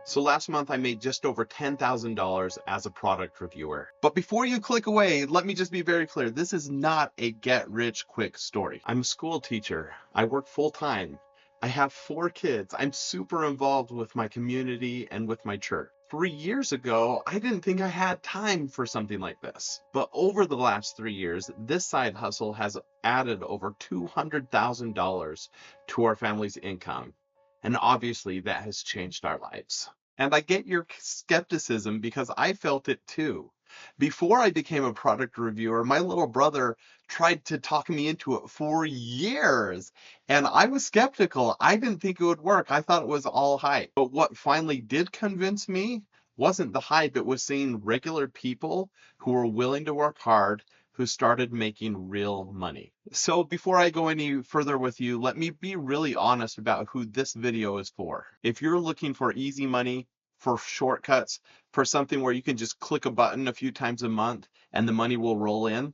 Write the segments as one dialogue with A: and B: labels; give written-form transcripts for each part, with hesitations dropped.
A: So last month I made just over $10,000 as a product reviewer. But before you click away, let me just be very clear. This is not a get rich quick story. I'm a school teacher. I work full time. I have 4 kids. I'm super involved with my community and with my church. 3 years ago, I didn't think I had time for something like this. But over the last 3 years, this side hustle has added over $200,000 to our family's income. And obviously, that has changed our lives. And I get your skepticism because I felt it too. Before I became a product reviewer, my little brother tried to talk me into it for years. And I was skeptical. I didn't think it would work. I thought it was all hype. But what finally did convince me wasn't the hype, it was seeing regular people who were willing to work hard, who started making real money. So before I go any further with you, let me be really honest about who this video is for. If you're looking for easy money, for shortcuts, for something where you can just click a button a few times a month and the money will roll in,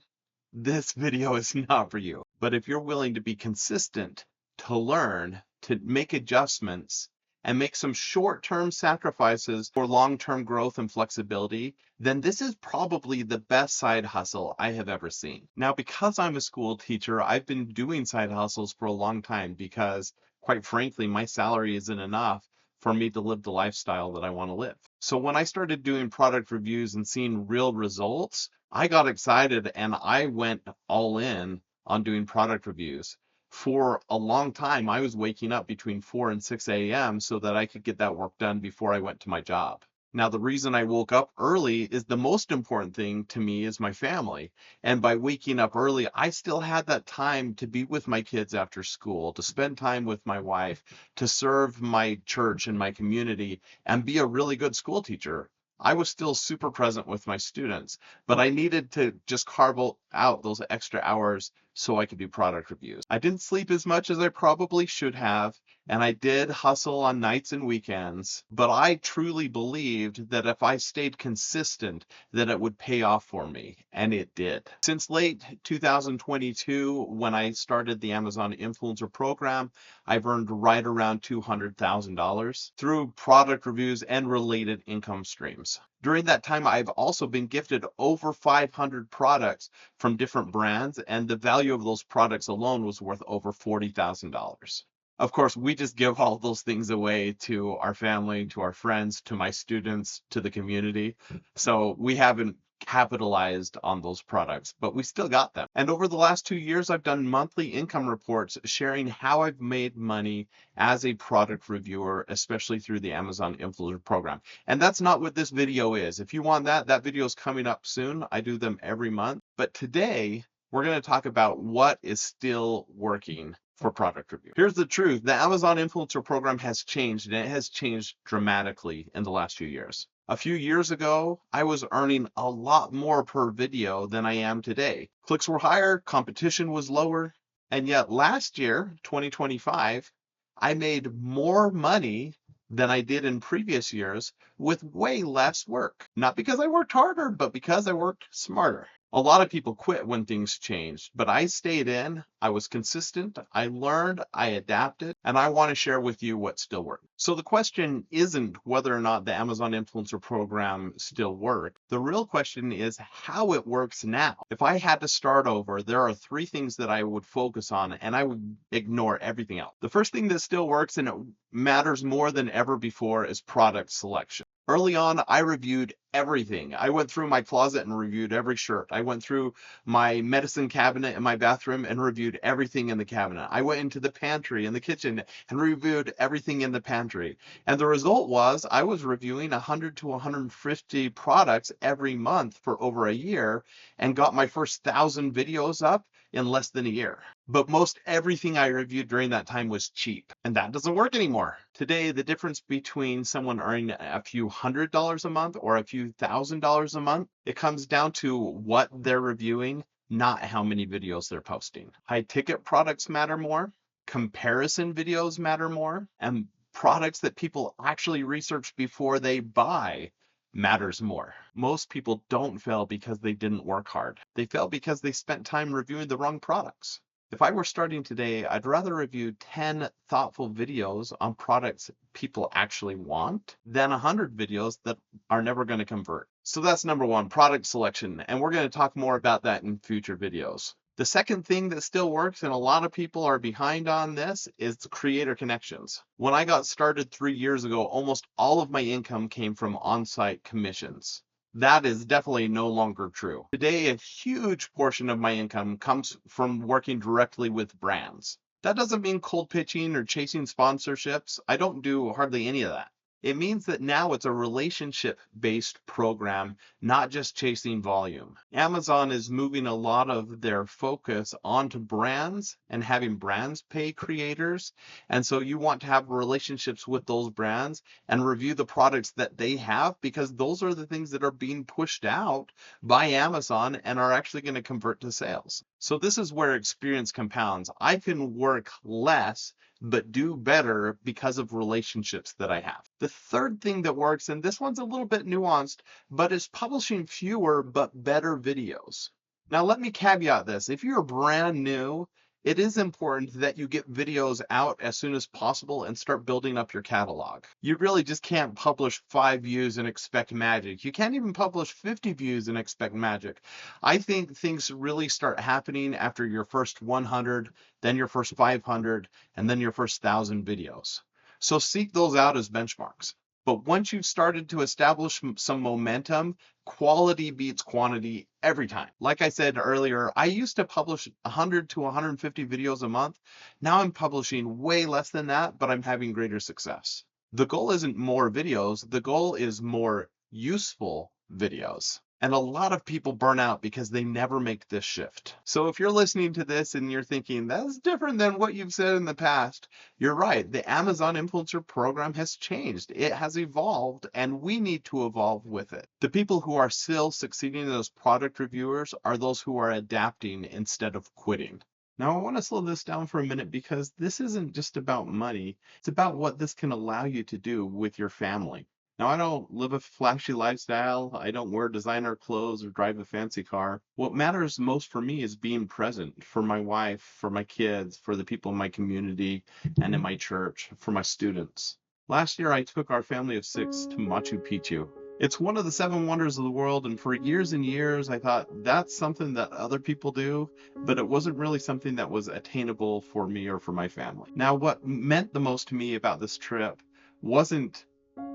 A: this video is not for you. But if you're willing to be consistent, to learn, to make adjustments, and make some short-term sacrifices for long-term growth and flexibility, then this is probably the best side hustle I have ever seen. Now, because I'm a school teacher, I've been doing side hustles for a long time because, quite frankly, my salary isn't enough for me to live the lifestyle that I want to live. So when I started doing product reviews and seeing real results, I got excited and I went all in on doing product reviews. For a long time, I was waking up between 4 and 6 a.m. so that I could get that work done before I went to my job. Now, the reason I woke up early is the most important thing to me is my family. And by waking up early, I still had that time to be with my kids after school, to spend time with my wife, to serve my church and my community, and be a really good school teacher. I was still super present with my students, but I needed to just carve out those extra hours so I could do product reviews. I didn't sleep as much as I probably should have, and I did hustle on nights and weekends, but I truly believed that if I stayed consistent, that it would pay off for me, and it did. Since late 2022, when I started the Amazon Influencer Program, I've earned right around $200,000 through product reviews and related income streams. During that time, I've also been gifted over 500 products from different brands, and the value of those products alone was worth over $40,000. Of course, we just give all those things away to our family, to our friends, to my students, to the community. So we haven't capitalized on those products, but we still got them. And over the last 2 years, I've done monthly income reports sharing how I've made money as a product reviewer, especially through the Amazon Influencer Program. And that's not what this video is. If you want that, that video is coming up soon. I do them every month. But today, we're going to talk about what is still working for product review. Here's the truth. The Amazon Influencer Program has changed, and it has changed dramatically in the last few years. A few years ago, I was earning a lot more per video than I am today. Clicks were higher, competition was lower, and yet last year, 2025, I made more money than I did in previous years with way less work. Not because I worked harder, but because I worked smarter. A lot of people quit when things changed, but I stayed in, I was consistent, I learned, I adapted, and I want to share with you what still works. So the question isn't whether or not the Amazon Influencer Program still works. The real question is how it works now. If I had to start over, there are 3 things that I would focus on, and I would ignore everything else. The first thing that still works, and it matters more than ever before, is product selection. Early on, I reviewed everything. I went through my closet and reviewed every shirt. I went through my medicine cabinet in my bathroom and reviewed everything in the cabinet. I went into the pantry in the kitchen and reviewed everything in the pantry. And the result was I was reviewing 100 to 150 products every month for over a year and got my first 1,000 videos up in less than a year. But most everything I reviewed during that time was cheap, and that doesn't work anymore. Today, the difference between someone earning a few $100s a month or a few $1,000s a month, it comes down to what they're reviewing, not how many videos they're posting. High ticket products matter more, comparison videos matter more, and products that people actually research before they buy matters more. Most people don't fail because they didn't work hard. They fail because they spent time reviewing the wrong products. If I were starting today, I'd rather review 10 thoughtful videos on products people actually want than 100 videos that are never going to convert. So that's number one, product selection. And we're going to talk more about that in future videos. The second thing that still works, and a lot of people are behind on this, is the creator connections. When I got started 3 years ago, almost all of my income came from on-site commissions. That is definitely no longer true. Today, a huge portion of my income comes from working directly with brands. That doesn't mean cold pitching or chasing sponsorships. I don't do hardly any of that. It means that now it's a relationship-based program, not just chasing volume. Amazon is moving a lot of their focus onto brands and having brands pay creators. And so you want to have relationships with those brands and review the products that they have, because those are the things that are being pushed out by Amazon and are actually going to convert to sales. So this is where experience compounds. I can work less but do better because of relationships that I have. The third thing that works, and this one's a little bit nuanced, but is publishing fewer but better videos. Now, let me caveat this. If you're brand new, it is important that you get videos out as soon as possible and start building up your catalog. You really just can't publish 5 views and expect magic. You can't even publish 50 views and expect magic. I think things really start happening after your first 100, then your first 500, and then your first 1,000 videos. So seek those out as benchmarks. But once you've started to establish some momentum, quality beats quantity every time. Like I said earlier, I used to publish 100 to 150 videos a month. Now I'm publishing way less than that, but I'm having greater success. The goal isn't more videos, the goal is more useful videos. And a lot of people burn out because they never make this shift. So if you're listening to this and you're thinking, that's different than what you've said in the past, you're right. The Amazon Influencer Program has changed. It has evolved, and we need to evolve with it. The people who are still succeeding as product reviewers are those who are adapting instead of quitting. Now, I want to slow this down for a minute because this isn't just about money. It's about what this can allow you to do with your family. Now, I don't live a flashy lifestyle. I don't wear designer clothes or drive a fancy car. What matters most for me is being present for my wife, for my kids, for the people in my community and in my church, for my students. Last year, I took our family of 6 to Machu Picchu. It's one of the 7 wonders of the world, and for years and years, I thought that's something that other people do, but it wasn't really something that was attainable for me or for my family. Now, what meant the most to me about this trip wasn't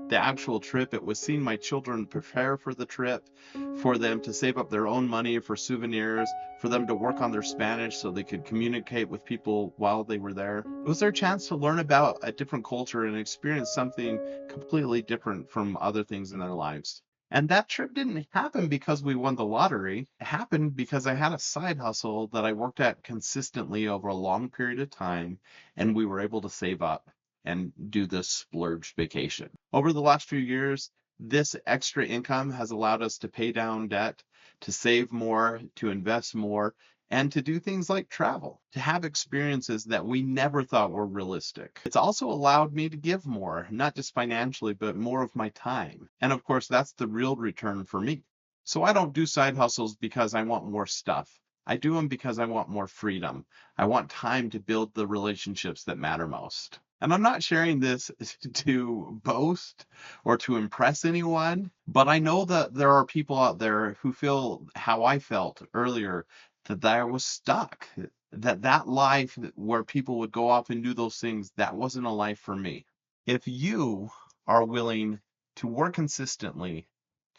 A: the actual trip. It was seeing my children prepare for the trip, for them to save up their own money for souvenirs, for them to work on their Spanish so they could communicate with people while they were there. It was their chance to learn about a different culture and experience something completely different from other things in their lives. And that trip didn't happen because we won the lottery. It happened because I had a side hustle that I worked at consistently over a long period of time, and we were able to save up and do this splurge vacation. Over the last few years, this extra income has allowed us to pay down debt, to save more, to invest more, and to do things like travel, to have experiences that we never thought were realistic. It's also allowed me to give more, not just financially, but more of my time. And of course, that's the real return for me. So I don't do side hustles because I want more stuff. I do them because I want more freedom. I want time to build the relationships that matter most. And I'm not sharing this to boast or to impress anyone, but I know that there are people out there who feel how I felt earlier, that I was stuck, that life where people would go off and do those things, that wasn't a life for me. If you are willing to work consistently,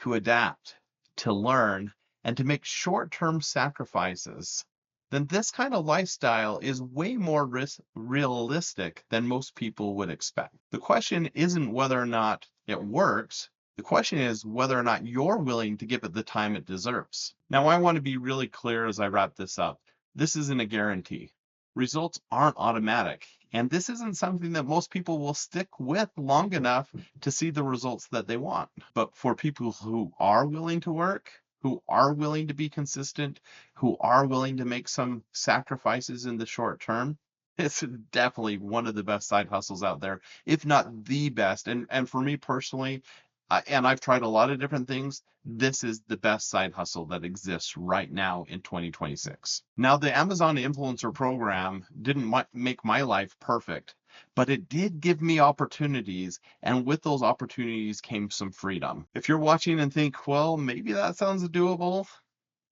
A: to adapt, to learn, and to make short-term sacrifices, then this kind of lifestyle is way more realistic than most people would expect. The question isn't whether or not it works. The question is whether or not you're willing to give it the time it deserves. Now, I want to be really clear as I wrap this up. This isn't a guarantee. Results aren't automatic, and this isn't something that most people will stick with long enough to see the results that they want. But for people who are willing to work, who are willing to be consistent, who are willing to make some sacrifices in the short term, it's definitely one of the best side hustles out there, if not the best. And for me personally, And I've tried a lot of different things. This is the best side hustle that exists right now in 2026. Now, the Amazon Influencer Program didn't make my life perfect, but it did give me opportunities. And with those opportunities came some freedom. If you're watching and think, well, maybe that sounds doable,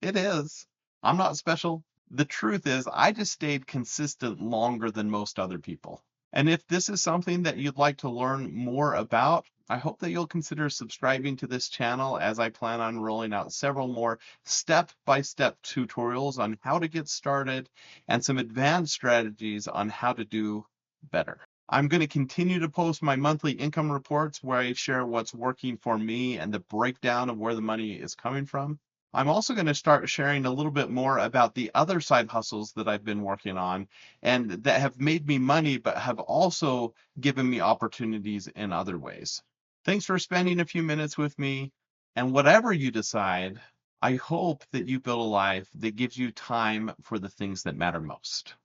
A: it is. I'm not special. The truth is, I just stayed consistent longer than most other people. And if this is something that you'd like to learn more about, I hope that you'll consider subscribing to this channel, as I plan on rolling out several more step-by-step tutorials on how to get started and some advanced strategies on how to do better. I'm going to continue to post my monthly income reports where I share what's working for me and the breakdown of where the money is coming from. I'm also going to start sharing a little bit more about the other side hustles that I've been working on and that have made me money, but have also given me opportunities in other ways. Thanks for spending a few minutes with me. And whatever you decide, I hope that you build a life that gives you time for the things that matter most.